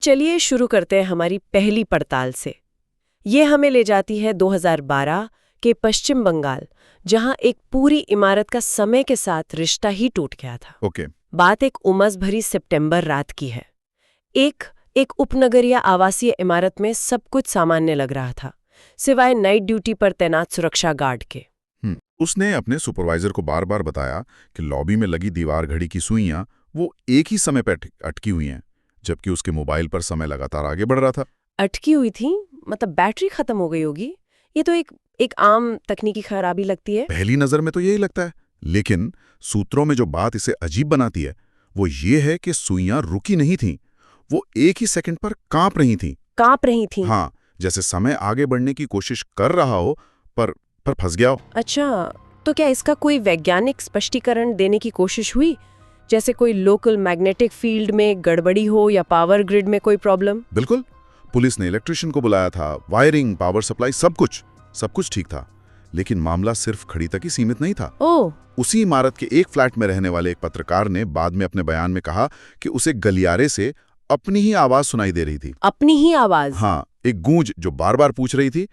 चलिए शुरू करते हैं हमारी पहली पड़ताल से। ये हमें ले जाती है 2012 के पश्चिम बंगाल, जहां एक पूरी इमारत का समय के साथ रिश्ता ही टूट गया था। ओके। बात एक उमस भरी सितंबर रात की है। एक उपनगरीय आवासीय इमारत में सब कुछ सामान्य लग रहा था, सिवाय नाइट ड्यूटी पर तैनात सुरक्षा गार्ड के। उसने अपने सुपरवाइजर को बार बार बताया कि लॉबी में लगी दीवार घड़ी की सुइयां वो एक ही समय पर अटकी हुई हैं, जबकि उसके मोबाइल पर समय लगातार आगे बढ़ रहा था। अटकी हुई थी मतलब बैटरी खत्म हो गई होगी। ये तो एक आम तकनीकी खराबी लगती है। पहली नजर में तो यही लगता है, लेकिन सूत्रों में जो बात इसे अजीब बनाती है वो ये है कि सुइयां रुकी नहीं थीं, वो एक ही सेकंड पर कांप रही थीं। कांप रही थी? हाँ, जैसे समय आगे बढ़ने की कोशिश कर रहा हो पर फंस गया हो। अच्छा, तो क्या इसका कोई वैज्ञानिक स्पष्टीकरण देने की कोशिश हुई, जैसे कोई लोकल मैग्नेटिक फील्ड में गड़बड़ी हो या पावर ग्रिड में कोई प्रॉब्लम? बिल्कुल। पुलिस ने इलेक्ट्रिशियन को बुलाया था, वायरिंग, पावर सप्लाई, सब कुछ ठीक था, लेकिन मामला सिर्फ खड़ी तक ही सीमित नहीं था। ओह! उसी इमारत के एक फ्लैट में रहने वाले एक पत्रकार ने बाद में अपने बयान में कहा कि उसे गलियारे से अपनी ही आवाज सुनाई दे रही थी। अपनी ही आवाज? हाँ, एक गूंज जो बार बार पूछ रही थी,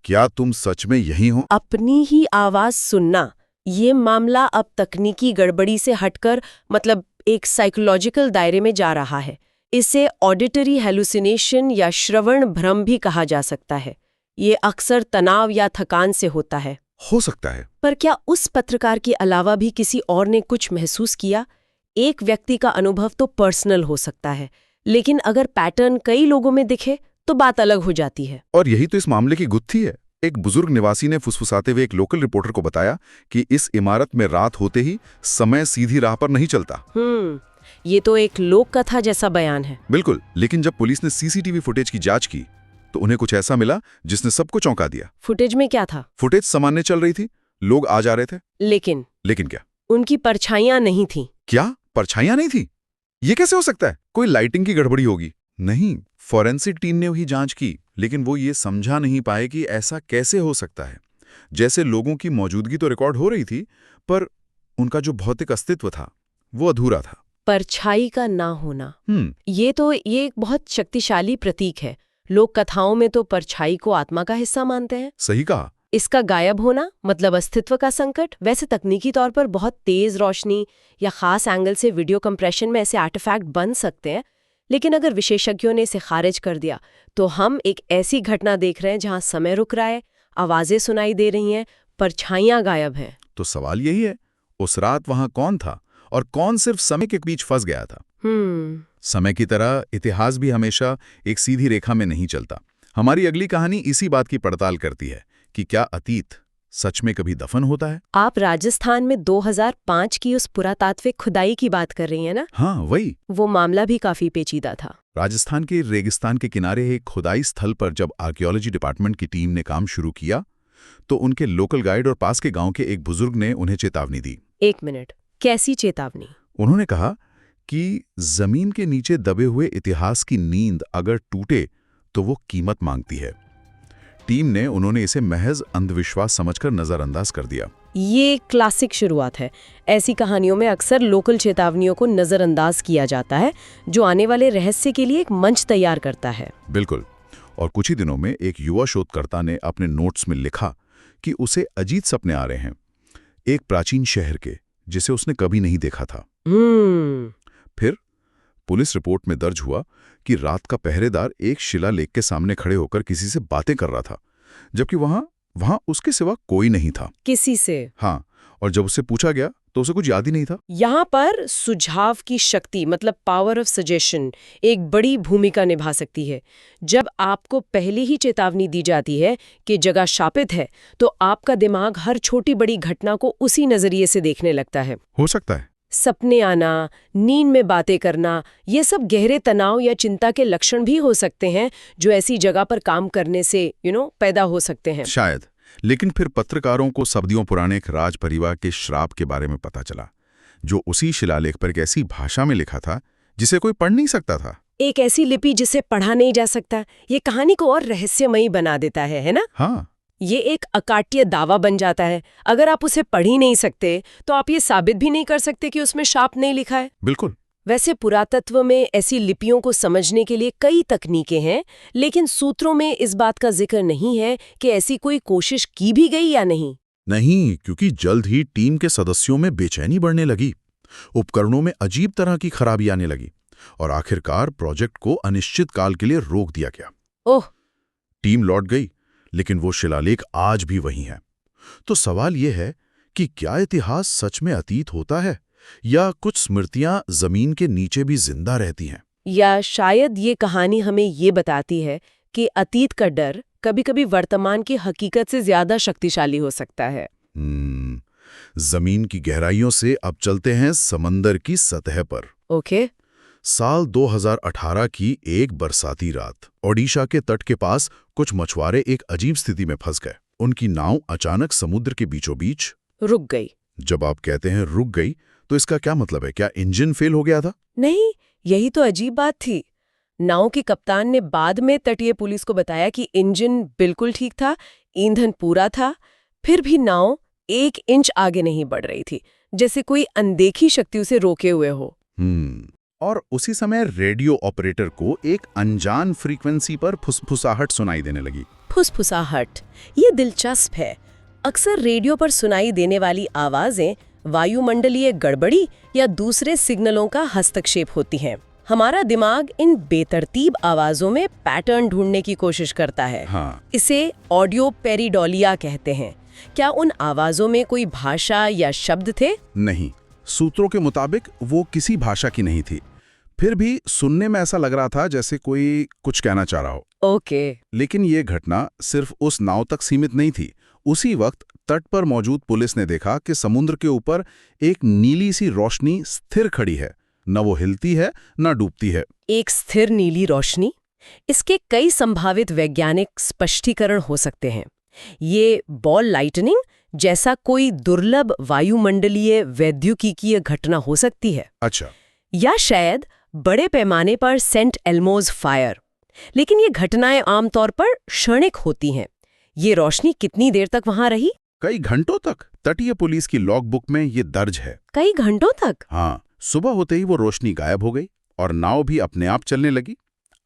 क्या तुम सच में यही हो? अपनी ही आवाज सुनना, ये मामला अब तकनीकी गड़बड़ी से हटकर मतलब एक साइकोलॉजिकल दायरे में जा रहा है। इसे ऑडिटरी हेलुसिनेशन या श्रवण भ्रम भी कहा जा सकता है। ये अक्सर तनाव या थकान से होता है। हो सकता है। पर क्या उस पत्रकार के अलावा भी किसी और ने कुछ महसूस किया? एक व्यक्ति का अनुभव तो पर्सनल हो सकता है, लेकिन अगर पैटर्न कई लोगों में दिखे तो बात अलग हो जाती है। और यही तो इस मामले की गुत्थी है। एक बुजुर्ग निवासी ने फुसफुसाते हुए एक लोकल रिपोर्टर को बताया कि इस इमारत में रात होते ही समय सीधी राह पर नहीं चलता। ये तो एक लोक कथा जैसा बयान है। बिल्कुल, लेकिन जब पुलिस ने सीसीटीवी फुटेज की जांच की तो उन्हें कुछ ऐसा मिला जिसने सबको चौंका दिया। फुटेज में क्या था? फुटेज सामान्य चल रही थी, लोग आ जा रहे थे, लेकिन क्या? उनकी परछाइयां नहीं थीं। क्या परछाइयां नहीं थी? ये कैसे हो सकता है? कोई लाइटिंग की गड़बड़ी होगी। नहीं, फॉरेंसिक टीम ने वही जांच की, लेकिन वो ये समझा नहीं पाए कि ऐसा कैसे हो सकता है। जैसे लोगों की मौजूदगी तो रिकॉर्ड हो रही थी, पर उनका जो भौतिक अस्तित्व था वो अधूरा था। परछाई का ना होना, ये एक बहुत शक्तिशाली प्रतीक है। लोक कथाओं में तो परछाई को आत्मा का हिस्सा मानते हैं। सही कहा। इसका गायब होना मतलब अस्तित्व का संकट। वैसे तकनीकी तौर पर बहुत तेज रोशनी या खास एंगल से वीडियो कंप्रेशन में ऐसे आर्टिफैक्ट बन सकते हैं, लेकिन अगर विशेषज्ञों ने इसे खारिज कर दिया तो हम एक ऐसी घटना देख रहे हैं जहां समय रुक रहा है, आवाजें सुनाई दे रही हैं, परछाइयां गायब हैं। तो सवाल यही है, उस रात वहां कौन था और कौन सिर्फ समय के बीच फंस गया था? समय की तरह इतिहास भी हमेशा एक सीधी रेखा में नहीं चलता। हमारी अगली कहानी इसी बात की पड़ताल करती है कि क्या अतीत सच में कभी दफन होता है? आप राजस्थान में 2005 की उस पुरातात्विक खुदाई की बात कर रही हैं ना? हाँ, वही। वो मामला भी काफी पेचीदा था। राजस्थान के रेगिस्तान के किनारे एक खुदाई स्थल पर जब आर्कियोलॉजी डिपार्टमेंट की टीम ने काम शुरू किया तो उनके लोकल गाइड और पास के गांव के एक बुजुर्ग ने उन्हें चेतावनी दी। एक मिनट, कैसी चेतावनी? उन्होंने कहा कि जमीन के नीचे दबे हुए इतिहास की नींद अगर टूटे तो वो कीमत मांगती है। टीम ने उन्होंने इसे महज अंधविश्वास समझकर नजरअंदाज कर दिया। ये क्लासिक शुरुआत है। ऐसी कहानियों में अक्सर लोकल चेतावनियों को नजरअंदाज किया जाता है, जो आने वाले रहस्य के लिए एक मंच तैयार करता है। बिल्कुल। और कुछ ही दिनों में एक युवा शोधकर्ता ने अपने नोट्स में लिखा कि उसे अजीब सपने आ रहे हैं, एक प्राचीन शहर के जिसे उसने कभी नहीं देखा था। फिर पुलिस रिपोर्ट में दर्ज हुआ कि रात का पहरेदार एक शिलालेख के सामने खड़े होकर किसी से बातें कर रहा था, जबकि वहां उसके सिवा कोई नहीं था। किसी से? हाँ, और जब उससे पूछा गया तो उसे कुछ याद ही नहीं था। यहाँ पर सुझाव की शक्ति मतलब पावर ऑफ सजेशन एक बड़ी भूमिका निभा सकती है। जब आपको पहले ही चेतावनी दी जाती है कि जगह शापित है, तो आपका दिमाग हर छोटी बड़ी घटना को उसी नजरिए से देखने लगता है। हो सकता है सपने आना, नींद में बातें करना, ये सब गहरे तनाव या चिंता के लक्षण भी हो सकते हैं जो ऐसी जगह पर काम करने से पैदा हो सकते हैं शायद। लेकिन फिर पत्रकारों को सदियों पुराने एक राज परिवार के श्राप के बारे में पता चला, जो उसी शिलालेख पर एक ऐसी भाषा में लिखा था जिसे कोई पढ़ नहीं सकता था। एक ऐसी लिपि जिसे पढ़ा नहीं जा सकता। ये कहानी को और रहस्यमयी बना देता है ना? हाँ, ये एक अकाट्य दावा बन जाता है। अगर आप उसे पढ़ ही नहीं सकते तो आप ये साबित भी नहीं कर सकते कि उसमें शाप नहीं लिखा है। बिल्कुल। वैसे पुरातत्व में ऐसी लिपियों को समझने के लिए कई तकनीकें हैं, लेकिन सूत्रों में इस बात का जिक्र नहीं है कि ऐसी कोई कोशिश की भी गई या नहीं। नहीं, क्योंकि जल्द ही टीम के सदस्यों में बेचैनी बढ़ने लगी, उपकरणों में अजीब तरह की खराबी आने लगी और आखिरकार प्रोजेक्ट को अनिश्चित काल के लिए रोक दिया गया। ओह! टीम लौट गई, लेकिन वो शिलालेख आज भी वही है। तो सवाल यह है कि क्या इतिहास सच में अतीत होता है या कुछ स्मृतियां जमीन के नीचे भी जिंदा रहती हैं? या शायद ये कहानी हमें ये बताती है कि अतीत का डर कभी-कभी वर्तमान की हकीकत से ज्यादा शक्तिशाली हो सकता है। जमीन की गहराइयों से अब चलते हैं समंदर की सतह पर। ओके। साल 2018 की एक बरसाती रात ओडिशा के तट के पास कुछ मछुआरे एक अजीब स्थिति में फंस गए। उनकी नाव अचानक समुद्र के बीचों बीच रुक गई। जब आप कहते हैं रुक गई, तो इसका क्या मतलब है? क्या इंजन फेल हो गया था? नहीं, यही तो अजीब बात थी। नाव के कप्तान ने बाद में तटीय पुलिस को बताया कि इंजन बिल्कुल ठीक था, ईंधन पूरा था, फिर भी नाव 1 इंच आगे नहीं बढ़ रही थी, जैसे कोई अनदेखी शक्ति उसे रोके हुए हो। और उसी समय रेडियो ऑपरेटर को एक अनजान फ्रीक्वेंसी पर फुसफुसाहट सुनाई देने लगी। फुसफुसाहट, ये दिलचस्प है। अक्सर रेडियो पर सुनाई देने वाली आवाजें वायुमंडलीय गड़बड़ी या दूसरे सिग्नलों का हस्तक्षेप होती हैं। हमारा दिमाग इन बेतरतीब आवाजों में पैटर्न ढूंढने की कोशिश करता है। हाँ। इसे ऑडियो पेरिडोलिया कहते हैं। क्या उन आवाजों में कोई भाषा या शब्द थे? नहीं, सूत्रों के मुताबिक वो किसी भाषा की नहीं थी। फिर भी सुनने में ऐसा लग रहा था जैसे कोई कुछ कहना चाह रहा हो। ओके। लेकिन ये घटना सिर्फ उस नाव तक सीमित नहीं थी। उसी वक्त तट पर मौजूद पुलिस ने देखा कि समुद्र के ऊपर एक नीली सी रोशनी स्थिर खड़ी है। न वो हिलती है, न डूबती है। एक स्थिर नीली रोशनी? इसके कई संभावित वैज्ञानिक स्पष्टीकरण हो सकते हैं। ये बॉल लाइटनिंग जैसा कोई दुर्लभ वायुमंडलीय वैद्युतिकीय घटना हो सकती है। अच्छा। या शायद बड़े पैमाने पर सेंट एल्मोज फायर। लेकिन ये घटनाएं आमतौर पर क्षणिक होती हैं। ये रोशनी कितनी देर तक वहां रही? कई घंटों तक। तटीय पुलिस की लॉग बुक में ये दर्ज है। कई घंटों तक? हाँ। सुबह होते ही वो रोशनी गायब हो गई और नाव भी अपने आप चलने लगी।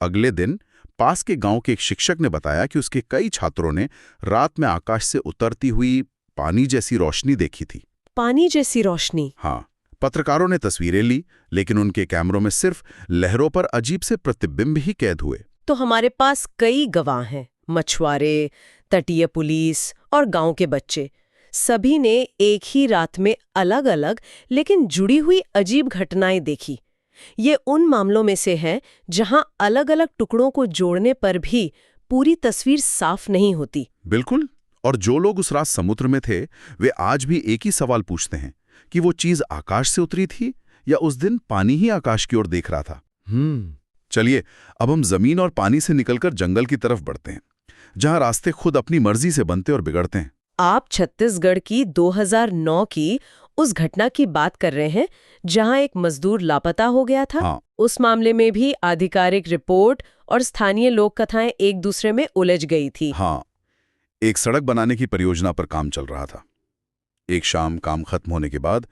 अगले दिन पास के गांव के एक शिक्षक ने बताया कि उसके कई छात्रों ने रात में आकाश से उतरती हुई पानी जैसी रोशनी देखी थी। पानी जैसी रोशनी? हाँ। पत्रकारों ने तस्वीरें ली, लेकिन उनके कैमरों में सिर्फ लहरों पर अजीब से प्रतिबिंब ही कैद हुए। तो हमारे पास कई गवाह हैं, मछुआरे, तटीय पुलिस और गांव के बच्चे। सभी ने एक ही रात में अलग अलग लेकिन जुड़ी हुई अजीब घटनाएं देखी। ये उन मामलों में से है जहां अलग अलग टुकड़ों को जोड़ने पर भी पूरी तस्वीर साफ नहीं होती। बिल्कुल। और जो लोग उस रात समुद्र में थे, वे आज भी एक ही सवाल पूछते हैं कि वो चीज आकाश से उतरी थी या उस दिन पानी ही आकाश की ओर देख रहा था। चलिए, अब हम जमीन और पानी से निकलकर जंगल की तरफ बढ़ते हैं, जहां रास्ते खुद अपनी मर्जी से बनते और बिगड़ते हैं। आप छत्तीसगढ़ की 2009 की उस घटना की बात कर रहे हैं जहां एक मजदूर लापता हो गया था। हाँ। उस मामले में भी आधिकारिक रिपोर्ट और स्थानीय लोक कथाएं एक दूसरे में उलझ गई थी। हाँ। एक सड़क बनाने की परियोजना पर काम चल रहा था। एक शाम काम खत्म होने के बाद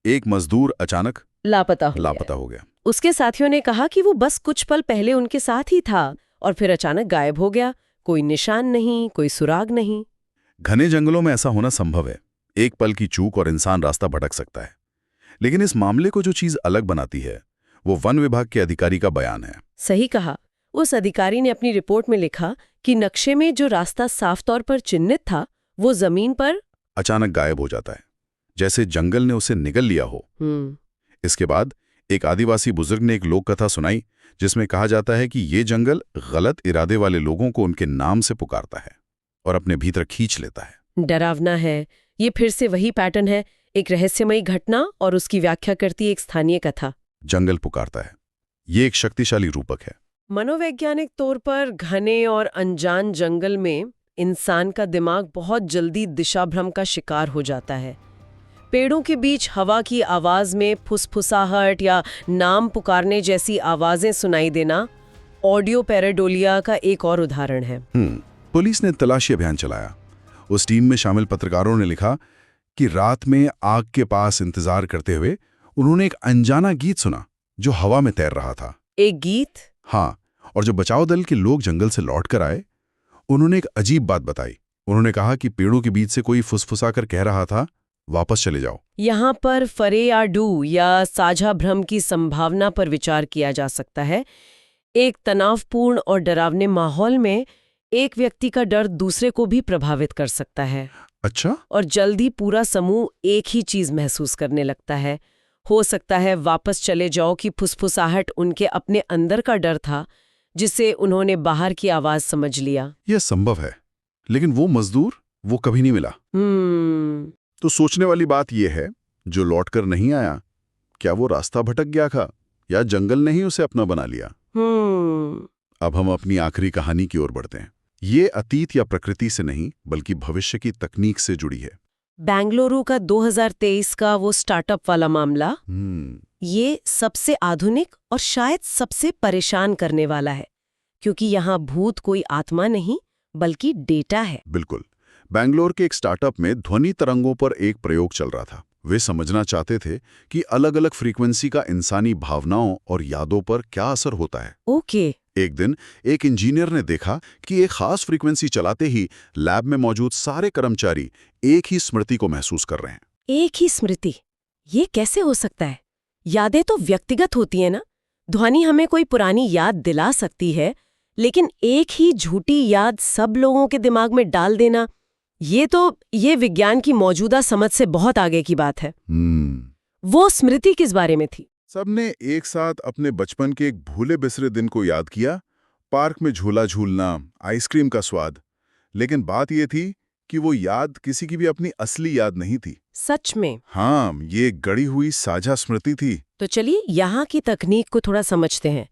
एक मजदूर अचानक लापता हो गया। उसके साथियों ने कहा कि वो बस कुछ पल पहले उनके साथ ही था और फिर अचानक गायब हो गया। कोई निशान नहीं, कोई सुराग नहीं। घने जंगलों में ऐसा होना संभव है। एक पल की चूक और इंसान रास्ता भटक सकता है। लेकिन इस मामले को जो चीज अलग बनाती है, वो वन विभाग के अधिकारी का बयान है। सही कहा। उस अधिकारी ने अपनी रिपोर्ट में लिखा कि नक्शे में जो रास्ता साफ तौर पर चिन्हित था, वो जमीन पर अचानक गायब हो जाता है, जैसे जंगल ने उसे निगल लिया हो। इसके बाद एक आदिवासी बुजुर्ग ने एक लोक कथा सुनाई, जिसमें कहा जाता है कि ये जंगल गलत इरादे वाले लोगों को उनके नाम से पुकारता है और अपने भीतर खींच लेता है। डरावना है। ये फिर से वही पैटर्न है, एक रहस्यमयी घटना और उसकी व्याख्या करती एक स्थानीय कथा। जंगल पुकारता है, ये एक शक्तिशाली रूपक है। मनोवैज्ञानिक तौर पर घने और अनजान जंगल में इंसान का दिमाग बहुत जल्दी दिशाभ्रम का शिकार हो जाता है। पेड़ों के बीच हवा की आवाज में फुसफुसाहट या नाम पुकारने जैसी आवाजें सुनाई देना ऑडियो पेरेडोलिया का एक और उदाहरण है। पुलिस ने तलाशी अभियान चलाया। उस टीम में शामिल पत्रकारों ने लिखा कि रात में आग के पास इंतजार करते हुए उन्होंने एक अनजाना गीत सुना, जो हवा में तैर रहा था। एक गीत? हाँ, और जब बचाव दल के लोग जंगल से लौट कर आए, उन्होंने एक अजीब बात बताई। उन्होंने कहा कि पेड़ों के बीच से कोई फुसफुसाकर कह रहा था, वापस चले जाओ। यहाँ पर फरेयाडू या साझा भ्रम की संभावना पर विचार किया जा सकता है। एक तनावपूर्ण और डरावने माहौल में एक व्यक्ति का डर दूसरे को भी प्रभावित कर सकता है। अच्छा? और जल्दी पूरा समूह एक ही चीज महसूस करने लगता है। हो सकता है वापस चले जाओ कि फुसफुसाहट उनके अपने अंदर का डर था, जिसे उन्होंने बाहर की आवाज समझ लिया। यह संभव है, लेकिन वो मजदूर, वो कभी नहीं मिला। तो सोचने वाली बात यह है, जो लौटकर नहीं आया, क्या वो रास्ता भटक गया था या जंगल ने ही उसे अपना बना लिया? अब हम अपनी आखिरी कहानी की ओर बढ़ते हैं। ये अतीत या प्रकृति से नहीं, बल्कि भविष्य की तकनीक से जुड़ी है। बेंगलुरु का 2023 का वो स्टार्टअप वाला मामला, ये सबसे आधुनिक और शायद सबसे परेशान करने वाला है, क्योंकि यहाँ भूत कोई आत्मा नहीं बल्कि डेटा है। बिल्कुल। बेंगलोर के एक स्टार्टअप में ध्वनि तरंगों पर एक प्रयोग चल रहा था। वे समझना चाहते थे कि अलग अलग फ्रीक्वेंसी का इंसानी भावनाओं और यादों पर क्या असर होता है। ओके। एक दिन एक इंजीनियर ने देखा कि एक खास फ्रीक्वेंसी चलाते ही लैब में मौजूद सारे कर्मचारी एक ही स्मृति को महसूस कर रहे हैं। एक ही स्मृति? ये कैसे हो सकता है? यादें तो व्यक्तिगत होती है ना। ध्वनि हमें कोई पुरानी याद दिला सकती है, लेकिन एक ही झूठी याद सब लोगों के दिमाग में डाल देना, ये विज्ञान की मौजूदा समझ से बहुत आगे की बात है। वो स्मृति किस बारे में थी? सबने एक साथ अपने बचपन के एक भूले बिसरे दिन को याद किया, पार्क में झूला झूलना, आइसक्रीम का स्वाद। लेकिन बात यह थी कि वो याद किसी की भी अपनी असली याद नहीं थी। सच में? हाँ, ये गढ़ी हुई साझा स्मृति थी। तो चलिए यहाँ की तकनीक को थोड़ा समझते हैं।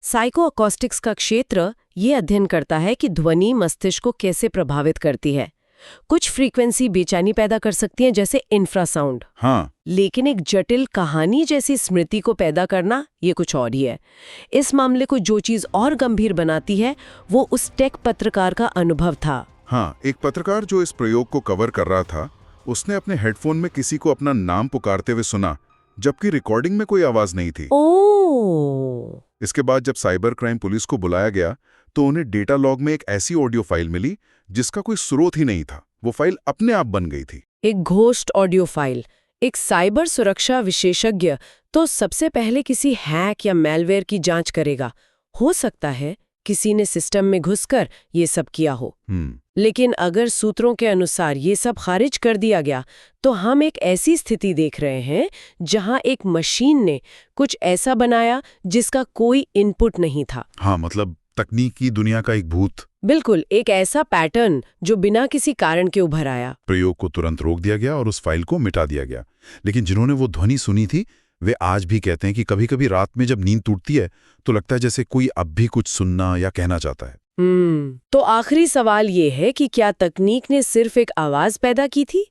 साइको अकॉस्टिक्स का क्षेत्र ये अध्ययन करता है कि ध्वनि मस्तिष्क को कैसे प्रभावित करती है। कुछ फ्रीक्वेंसी बेचैनी पैदा कर सकती हैं, जैसे इंफ्रासाउंड। हाँ। लेकिन एक जटिल कहानी जैसी स्मृति को पैदा करना, ये कुछ और ही है। इस मामले को जो चीज और गंभीर बनाती है, वो उस टेक पत्रकार का अनुभव था। हाँ, एक पत्रकार जो इस प्रयोग को कवर कर रहा था, उसने अपने हेडफोन में किसी को अपना नाम पुकारते हुए सुना, जबकि रिकॉर्डिंग में कोई आवाज नहीं थी। ओह! इसके बाद जब साइबर क्राइम पुलिस को बुलाया गया, तो उन्हें डेटा लॉग में एक ऐसी ऑडियो फाइल मिली जिसका कोई स्रोत ही नहीं था। वो फाइल अपने आप बन गई थी। एक घोस्ट ऑडियो फाइल। एक साइबर सुरक्षा विशेषज्ञ तो सबसे पहले किसी हैक या मैलवेयर की जांच करेगा। हो सकता है किसी ने सिस्टम में घुसकर ये सब किया हो। लेकिन अगर सूत्रों के अनुसार ये सब खारिज कर दिया गया, तो हम एक ऐसी स्थिति देख रहे हैं जहां एक मशीन ने कुछ ऐसा बनाया जिसका कोई इनपुट नहीं था। हाँ, मतलब तकनीकी दुनिया का एक भूत। बिल्कुल, एक ऐसा पैटर्न जो बिना किसी कारण के उभर आया। प्रयोग को तुरंत रोक दिया गया और उस फाइल को मिटा दिया गया। लेकिन जिन्होंने वो ध्वनि सुनी थी, वे आज भी कहते हैं कि कभी-कभी रात में जब नींद टूटती है, तो लगता है जैसे कोई अब भी कुछ सुनना या कहना चाहता है। तो आखिरी सवाल ये है कि क्या तकनीक ने सिर्फ एक आवाज पैदा की थी,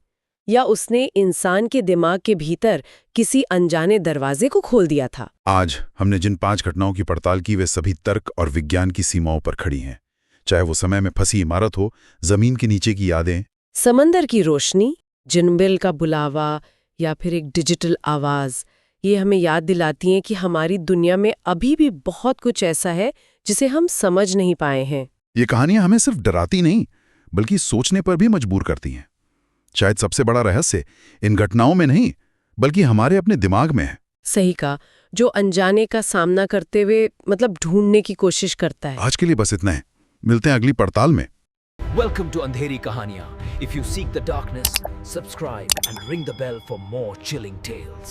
या उसने इंसान के दिमाग के भीतर किसी अनजाने दरवाजे को खोल दिया था? आज हमने जिन 5 घटनाओं की पड़ताल की, वे सभी तर्क और विज्ञान की सीमाओं पर खड़ी हैं। चाहे वो समय में फंसी इमारत हो, जमीन के नीचे की यादें, समंदर की रोशनी, जिनबिल का बुलावा, या फिर एक डिजिटल आवाज, ये हमें याद दिलाती हैं कि हमारी दुनिया में अभी भी बहुत कुछ ऐसा है जिसे हम समझ नहीं पाए हैं। ये कहानियां हमें सिर्फ डराती नहीं, बल्कि सोचने पर भी मजबूर करती हैं। शायद सबसे बड़ा रहस्य इन घटनाओं में नहीं, बल्कि हमारे अपने दिमाग में है। सही कहा, जो अनजाने का सामना करते हुए ढूंढने की कोशिश करता है। आज के लिए बस इतना है। मिलते हैं अगली पड़ताल में। Welcome to Andheri Kahaniyan. If you seek the darkness, subscribe and ring the bell for more chilling tales.